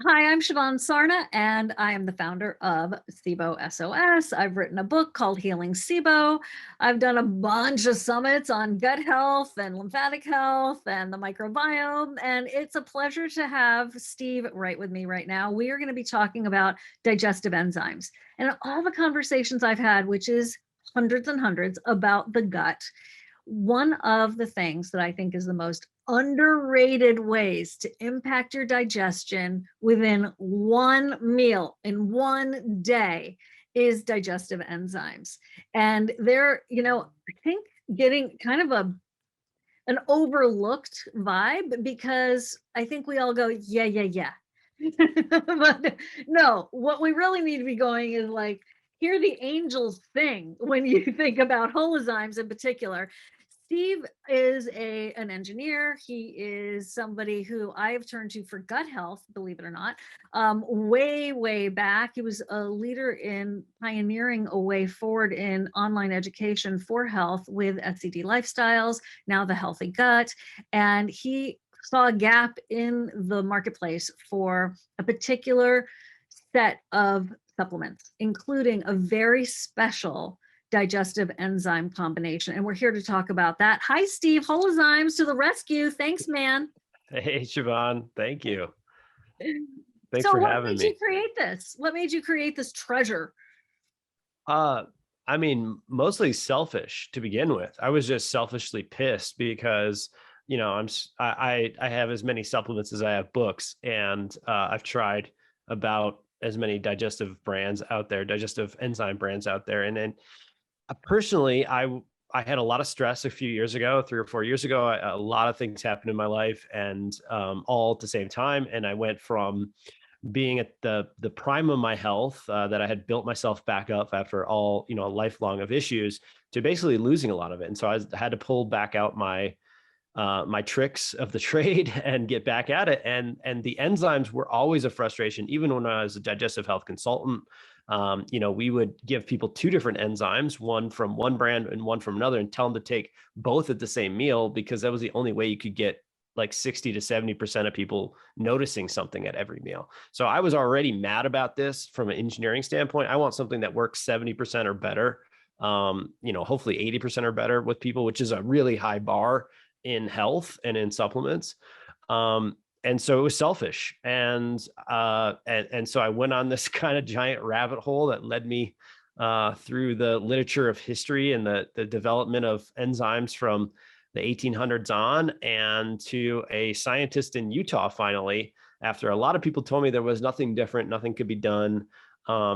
Hi, I'm Siobhan Sarna, and I am the founder of SIBO SOS. I've written a book called Healing SIBO. I've done a bunch of summits on gut health and lymphatic health and the microbiome, and it's a pleasure to have Steve Wright with me right now. We are going to be talking about digestive enzymes. And all the conversations I've had, which is hundreds and hundreds about the gut, one of the things that I think is the most underrated ways to impact your digestion within one meal in one day is digestive enzymes. And they're, I think getting kind of an overlooked vibe because I think we all go, yeah, yeah, yeah. But no, what we really need to be going is like, hear the angels sing when you think about holozymes in particular. Steve is an engineer. He is somebody who I've turned to for gut health, believe it or not. Way back, he was a leader in pioneering a way forward in online education for health with SCD Lifestyles, now the Healthy Gut. And he saw a gap in the marketplace for a particular set of supplements, including a very special digestive enzyme combination. And we're here to talk about that. Hi, Steve. Holozymes to the rescue. Thanks, man. Hey, Siobhan. Thank you. Thanks So for what having made you me. create this? What made you create this treasure? Uh, I mean, mostly selfish to begin with. I was just selfishly pissed because, I have as many supplements as I have books, and I've tried about as many digestive enzyme brands out there. And then personally, I had a lot of stress a few years ago, 3 or 4 years ago. A lot of things happened in my life, and all at the same time. And I went from being at the prime of my health, that I had built myself back up after all, lifelong of issues, to basically losing a lot of it. And so I had to pull back out my tricks of the trade and get back at it. And the enzymes were always a frustration, even when I was a digestive health consultant. We would give people two different enzymes, one from one brand and one from another, and tell them to take both at the same meal, because that was the only way you could get like 60 to 70% of people noticing something at every meal. So I was already mad about this from an engineering standpoint. I want something that works 70% or better, hopefully 80% or better with people, which is a really high bar in health and in supplements. And so it was selfish. And so I went on this kind of giant rabbit hole that led me through the literature of history and the development of enzymes from the 1800s on, and to a scientist in Utah, finally, after a lot of people told me there was nothing different, nothing could be done.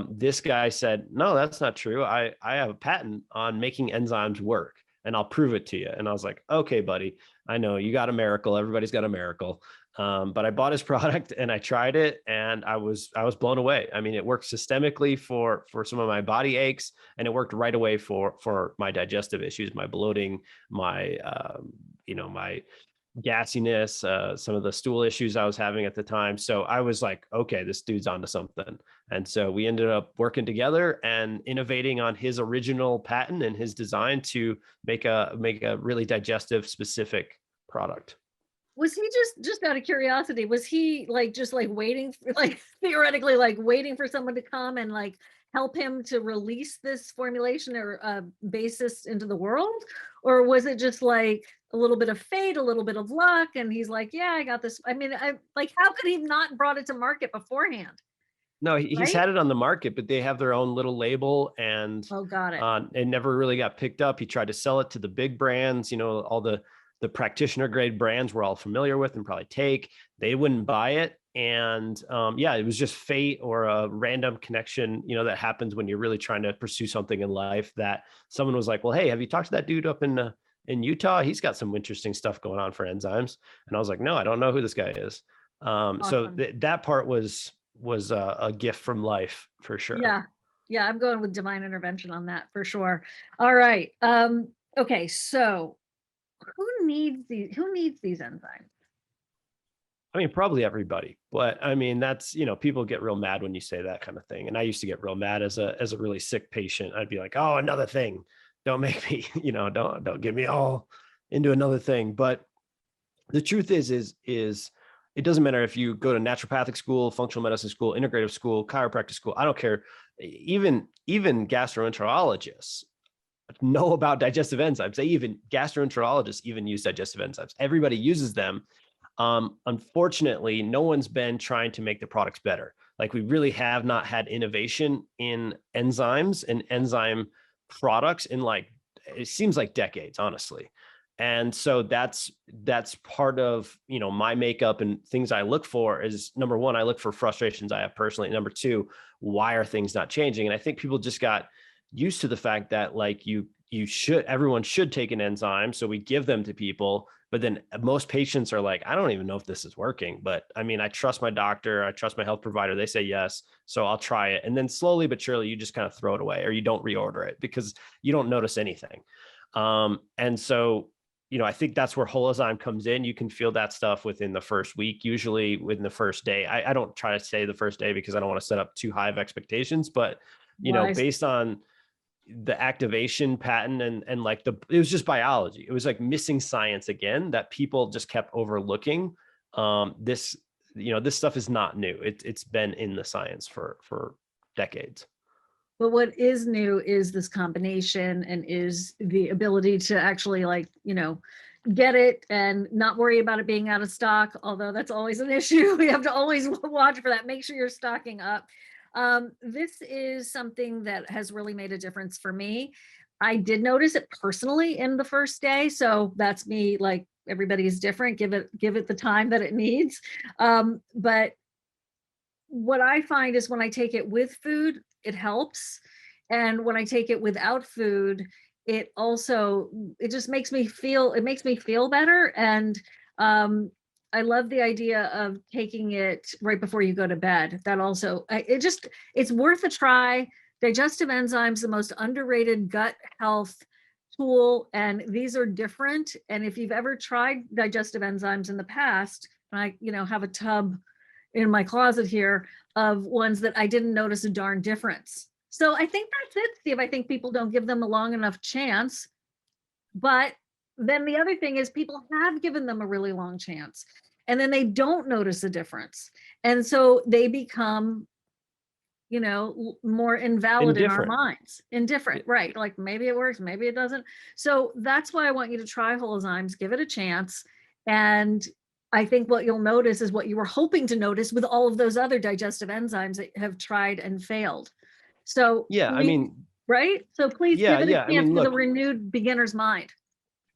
This guy said, no, that's not true. I have a patent on making enzymes work, and I'll prove it to you. And I was like, okay, buddy, I know you got a miracle. Everybody's got a miracle. But I bought his product and I tried it, and I was blown away. I mean, it worked systemically for some of my body aches, and it worked right away for my digestive issues, my bloating, my gassiness, some of the stool issues I was having at the time. So I was like, okay, this dude's onto something. And so we ended up working together and innovating on his original patent and his design to make a really digestive specific product. Was he just out of curiosity, was he like just like waiting for, like theoretically like waiting for someone to come and like help him to release this formulation or basis into the world? Or was it just like a little bit of fate, a little bit of luck, and he's like, yeah, I got this? I mean, I like, how could he not brought it to market beforehand? No, he's Right. had it on the market, but they have their own little label, and Oh, got it. it never really got picked up. He tried to sell it to the big brands, all the practitioner grade brands we're all familiar with and probably take. They wouldn't buy it. And yeah, it was just fate or a random connection, that happens when you're really trying to pursue something in life, that someone was like, well, hey, have you talked to that dude up in Utah? He's got some interesting stuff going on for enzymes. And I was like, no, I don't know who this guy is. So Awesome. that part was a gift from life for sure. Yeah. Yeah, I'm going with divine intervention on that for sure. All right. Okay, so who needs these enzymes? I mean, probably everybody, but I mean, that's, people get real mad when you say that kind of thing. And I used to get real mad as a really sick patient. I'd be like, oh, another thing. Don't make me, don't get me all into another thing. But the truth is it doesn't matter if you go to naturopathic school, functional medicine school, integrative school, chiropractic school, I don't care. Even gastroenterologists know about digestive enzymes. Gastroenterologists even use digestive enzymes. Everybody uses them. Unfortunately, no one's been trying to make the products better. Like, we really have not had innovation in enzymes and enzyme products in, like, it seems like decades, honestly. And so that's part of, my makeup and things I look for is, number one, I look for frustrations I have personally. Number two, why are things not changing? And I think people just got used to the fact that, like, everyone should take an enzyme. So we give them to people, but then most patients are like, I don't even know if this is working, but I mean, I trust my doctor, I trust my health provider. They say yes, so I'll try it. And then slowly but surely, you just kind of throw it away, or you don't reorder it because you don't notice anything. And so, I think that's where HoloZyme comes in. You can feel that stuff within the first week, usually within the first day. I don't try to say the first day because I don't want to set up too high of expectations, but Wise. based on the activation pattern and like it was just biology. It was like missing science again that people just kept overlooking. This stuff is not new. It's been in the science for decades. But what is new is this combination, and is the ability to actually, like, get it and not worry about it being out of stock, although that's always an issue. We have to always watch for that. Make sure you're stocking up. This is something that has really made a difference for me. I did notice it personally in the first day. So that's me, like, everybody's different. Give it the time that it needs. But what I find is when I take it with food, it helps. And when I take it without food, it just makes me feel better. And I love the idea of taking it right before you go to bed. That also, it's worth a try. Digestive enzymes, the most underrated gut health tool, and these are different. And if you've ever tried digestive enzymes in the past, I have a tub in my closet here of ones that I didn't notice a darn difference. So I think that's it, Steve. I think people don't give them a long enough chance. But then the other thing is, people have given them a really long chance, and then they don't notice a difference. And so they become, more invalid in our minds. Indifferent, right? Like, maybe it works, maybe it doesn't. So that's why I want you to try HoloZymes, give it a chance. And I think what you'll notice is what you were hoping to notice with all of those other digestive enzymes that have tried and failed. So Yeah, I mean, right? So please yeah, give it a I chance mean, with a look, renewed beginner's mind.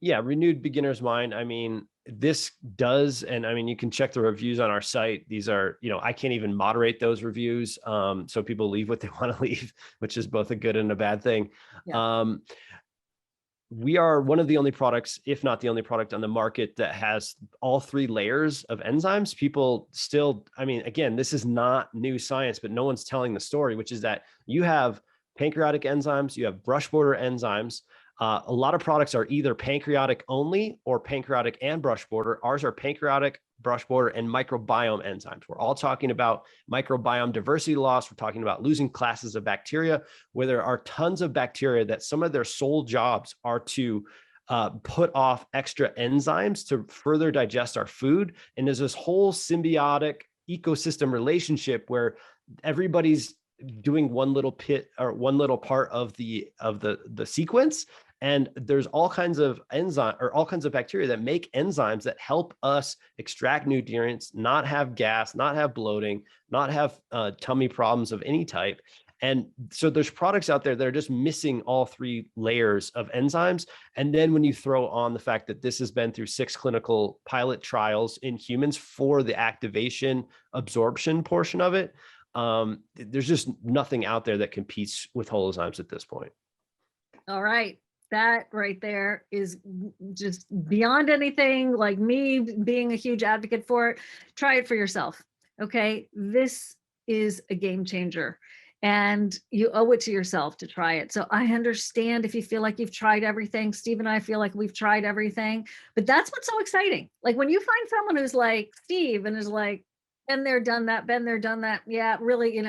yeah, renewed beginner's mind. I mean, this does, and I mean, you can check the reviews on our site. These are, I can't even moderate those reviews. So people leave what they want to leave, which is both a good and a bad thing. Yeah. We are one of the only products, if not the only product on the market, that has all three layers of enzymes. People still, I mean, again, this is not new science, but no one's telling the story, which is that you have pancreatic enzymes, you have brush border enzymes. A lot of products are either pancreatic only or pancreatic and brush border. Ours are pancreatic, brush border, and microbiome enzymes. We're all talking about microbiome diversity loss. We're talking about losing classes of bacteria, where there are tons of bacteria that some of their sole jobs are to put off extra enzymes to further digest our food. And there's this whole symbiotic ecosystem relationship where everybody's doing one little part of the sequence. And there's all kinds of enzyme or all kinds of bacteria that make enzymes that help us extract nutrients, not have gas, not have bloating, not have tummy problems of any type. And so there's products out there that are just missing all three layers of enzymes. And then when you throw on the fact that this has been through 6 clinical pilot trials in humans for the activation absorption portion of it, there's just nothing out there that competes with HoloZymes at this point. All right. That right there is just beyond anything, like me being a huge advocate for it. Try it for yourself. Okay. This is a game changer, and you owe it to yourself to try it. So I understand if you feel like you've tried everything. Steve and I feel like we've tried everything, but that's what's so exciting. Like, when you find someone who's like Steve and is like, been there, done that. Yeah, really,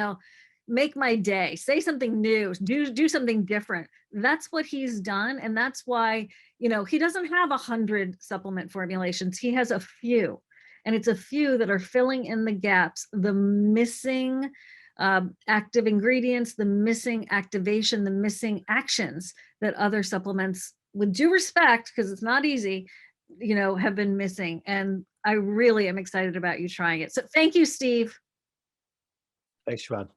make my day. Say something new, do something different. That's what he's done. And that's why, he doesn't have 100 supplement formulations. He has a few. And it's a few that are filling in the gaps, the missing active ingredients, the missing activation, the missing actions that other supplements, with due respect, because it's not easy, have been missing. And I really am excited about you trying it. So thank you, Steve. Thanks, Siobhan.